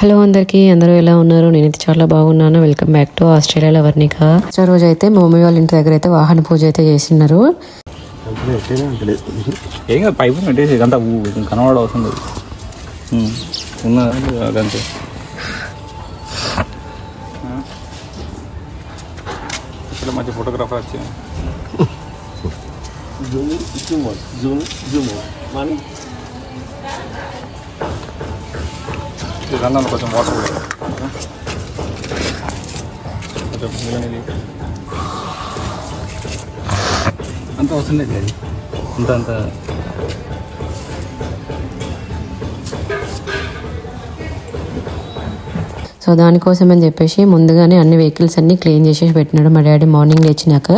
Hello అందరికీ, అందరూ ఎలా ఉన్నారు? నేనైతే చాలా బాగున్నాను. వెల్కమ్ బ్యాక్ టు ఆస్ట్రేలియాలో వర్ణిక. రోజు అయితే మా మమ్మీ వాళ్ళ ఇంటి దగ్గర అయితే వాహన పూజ అయితే చేసినారు. ఏం కాదు, పైపు పెట్టేసి అంతా కనబడ అవసరం లేదు. ఉన్నదంతే. ఇక్కడ మంచి ఫోటోగ్రాఫర్ వచ్చింది. ఇదన్నా కొంచెం వాటర్ కూడా కొంచెం అంత అవసరం లేదు. అది అంత సో దానికోసం అని చెప్పేసి ముందుగానే అన్ని వెహికల్స్ అన్ని క్లీన్ చేసేసి పెట్టినాడు మా డాడీ మార్నింగ్ లేచినాక.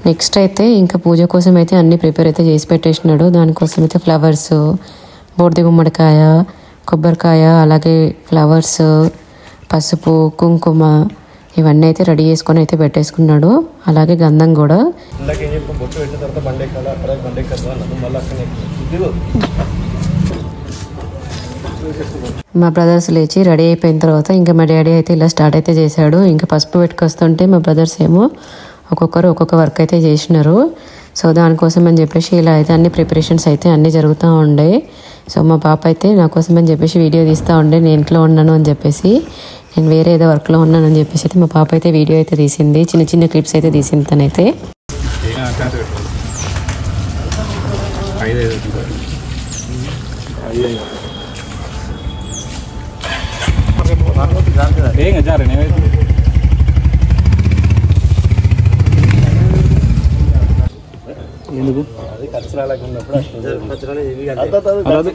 నెక్స్ట్ అయితే ఇంకా పూజ కోసం అయితే అన్ని ప్రిపేర్ అయితే చేసి పెట్టేసినాడు. దానికోసం అయితే ఫ్లవర్స్, బూడిద గుమ్మడికాయ, కొబ్బరికాయ, అలాగే ఫ్లవర్స్, పసుపు, కుంకుమ ఇవన్నీ అయితే రెడీ చేసుకొని అయితే పెట్టేసుకున్నాడు. అలాగే గంధం కూడా. మా బ్రదర్స్ లేచి రెడీ అయిపోయిన తర్వాత ఇంకా మా డాడీ అయితే ఇలా స్టార్ట్ అయితే చేశాడు. ఇంకా పసుపు పెట్టుకొస్తుంటే మా బ్రదర్స్ ఏమో ఒక్కొక్కరు ఒక్కొక్క వర్క్ అయితే చేసినారు. సో దానికోసం అని చెప్పేసి ఇలా అయితే అన్ని ప్రిపరేషన్స్ అయితే అన్నీ జరుగుతూ ఉండే. సో మా పాప అయితే నా కోసం అని చెప్పేసి వీడియో తీస్తూ ఉండే. నేను ఇంట్లో ఉన్నాను అని చెప్పేసి, నేను వేరే ఏదో వర్క్లో ఉన్నానని చెప్పేసి అయితే మా పాప అయితే వీడియో అయితే తీసింది. చిన్న చిన్న క్లిప్స్ అయితే తీసింది తనైతే.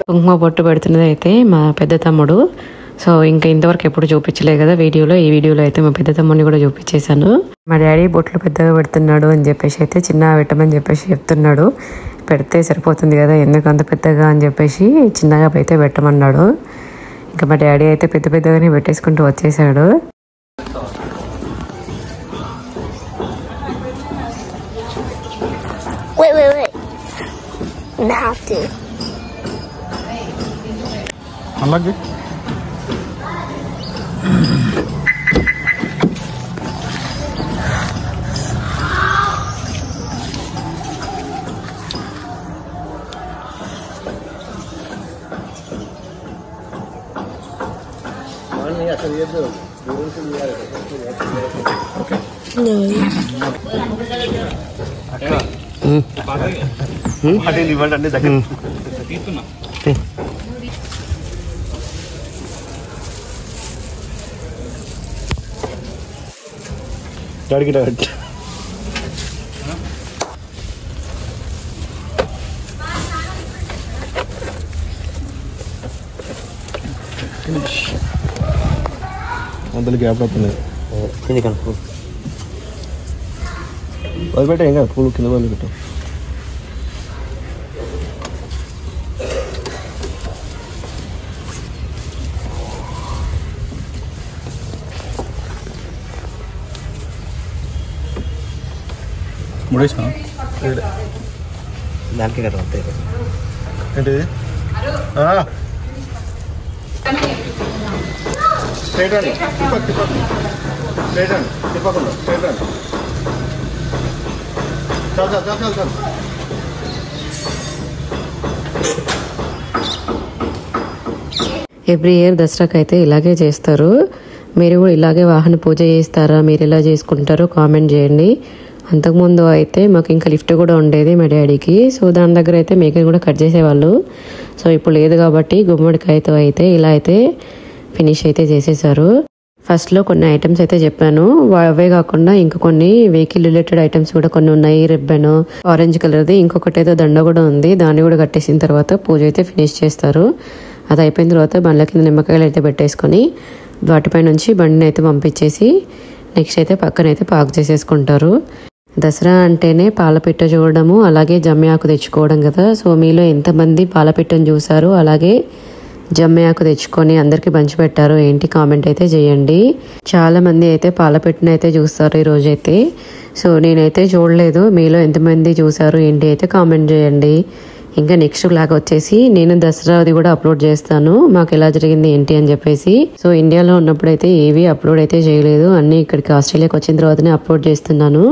కుంకుమ బొట్టు పెడుతున్నది అయితే మా పెద్ద తమ్ముడు. సో ఇంకా ఇంతవరకు ఎప్పుడు చూపించలే కదా వీడియోలో. ఈ వీడియోలో అయితే మా పెద్ద తమ్ముడిని కూడా చూపించేశాను. మా డాడీ బొట్లు పెద్దగా పెడుతున్నాడు అని చెప్పేసి అయితే చిన్నగా పెట్టమని చెప్పేసి చెప్తున్నాడు. పెడితే సరిపోతుంది కదా, ఎందుకు అంత పెద్దగా అని చెప్పేసి చిన్నగా అయితే పెట్టమన్నాడు. ఇంకా మా డాడీ అయితే పెద్ద పెద్దగానే పెట్టేసుకుంటూ వచ్చేసాడు. Wait. Now to. అలాగే ఇవ్వండి దగ్గర తీస్తున్నా. డాడీకి డాడీ అందులో గ్యాప్ అవుతున్నాయి. కింద కనుక వదిలిపెట్టా, ఏం కాదు, పూలు కింద వదిలిపెట్టాం. ముడేసా దానికే కదా అంతే. ఏంటిది స్ట్రైట్ రండి, స్ట్రైట్ రండి, తిప్పకుండా స్ట్రైట్ రండి. చాలు. ఎవ్రీ ఇయర్ దసరాకి అయితే ఇలాగే చేస్తారు. మీరు కూడా ఇలాగే వాహన పూజ చేస్తారా? మీరు ఎలా చేసుకుంటారో కామెంట్ చేయండి. అంతకుముందు అయితే మాకు ఇంకా లిఫ్ట్ కూడా ఉండేది మా డాడీకి. సో దాని దగ్గర అయితే మేకని కూడా కట్ చేసేవాళ్ళు. సో ఇప్పుడు లేదు కాబట్టి గుమ్మడికాయతో అయితే ఇలా అయితే ఫినిష్ అయితే చేసేసారు. ఫస్ట్లో కొన్ని ఐటమ్స్ అయితే చెప్పాను, అవే కాకుండా ఇంకా కొన్ని వెహికల్ రిలేటెడ్ ఐటమ్స్ కూడా కొన్ని ఉన్నాయి. రిబ్బన్ ఆరెంజ్ కలర్ది, ఇంకొకటి ఏదో దండ కూడా ఉంది. దాన్ని కూడా కట్టేసిన తర్వాత పూజ అయితే ఫినిష్ చేస్తారు. అది అయిపోయిన తర్వాత బండ్ల కింద నిమ్మకాయలు అయితే పెట్టేసుకొని వాటిపై నుంచి బండిని అయితే పంపించేసి నెక్స్ట్ అయితే పక్కనైతే పార్క్ చేసేసుకుంటారు. దసరా అంటేనే పాలపిట్ట చూడడము, అలాగే జమ్మి ఆకు తెచ్చుకోవడం కదా. సో మీలో ఎంతమంది పాలపిట్టను చూసారు, అలాగే జమ్మి ఆకు తెచ్చుకొని అందరికి పంచిపెట్టారు ఏంటి కామెంట్ అయితే చేయండి. చాలా మంది అయితే పాలపిట్టను అయితే చూస్తారు ఈ రోజైతే. సో నేనైతే చూడలేదు, మీలో ఎంతమంది చూసారు ఏంటి అయితే కామెంట్ చేయండి. ఇంకా నెక్స్ట్ వ్లాగ్ వచ్చేసి నేను దసరాది కూడా అప్లోడ్ చేస్తాను, మాకు ఎలా జరిగింది ఏంటి అని చెప్పేసి. సో ఇండియాలో ఉన్నప్పుడైతే ఏవి అప్లోడ్ అయితే చేయలేదు, అన్నీ ఇక్కడికి ఆస్ట్రేలియాకి వచ్చిన తర్వాతనే అప్లోడ్ చేస్తున్నాను.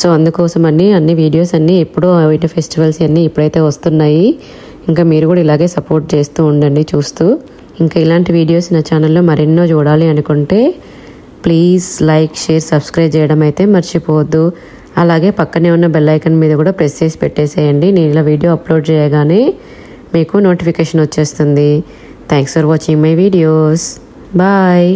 సో అందుకోసం అన్ని వీడియోస్ అన్నీ ఎప్పుడో వీటి ఫెస్టివల్స్ అన్నీ ఇప్పుడైతే వస్తున్నాయి. ఇంకా మీరు కూడా ఇలాగే సపోర్ట్ చేస్తూ ఉండండి చూస్తూ. ఇంకా ఇలాంటి వీడియోస్ నా ఛానల్లో మరెన్నో చూడాలి అనుకుంటే ప్లీజ్ లైక్, షేర్, సబ్స్క్రైబ్ చేయడం అయితే మర్చిపోవద్దు. అలాగే పక్కనే ఉన్న బెల్ ఐకాన్ మీద కూడా ప్రెస్ చేసి పెట్టేసేయండి. నేను ఇలా వీడియో అప్లోడ్ చేయగానే మీకు నోటిఫికేషన్ వచ్చేస్తుంది. Thanks for watching my videos. Bye.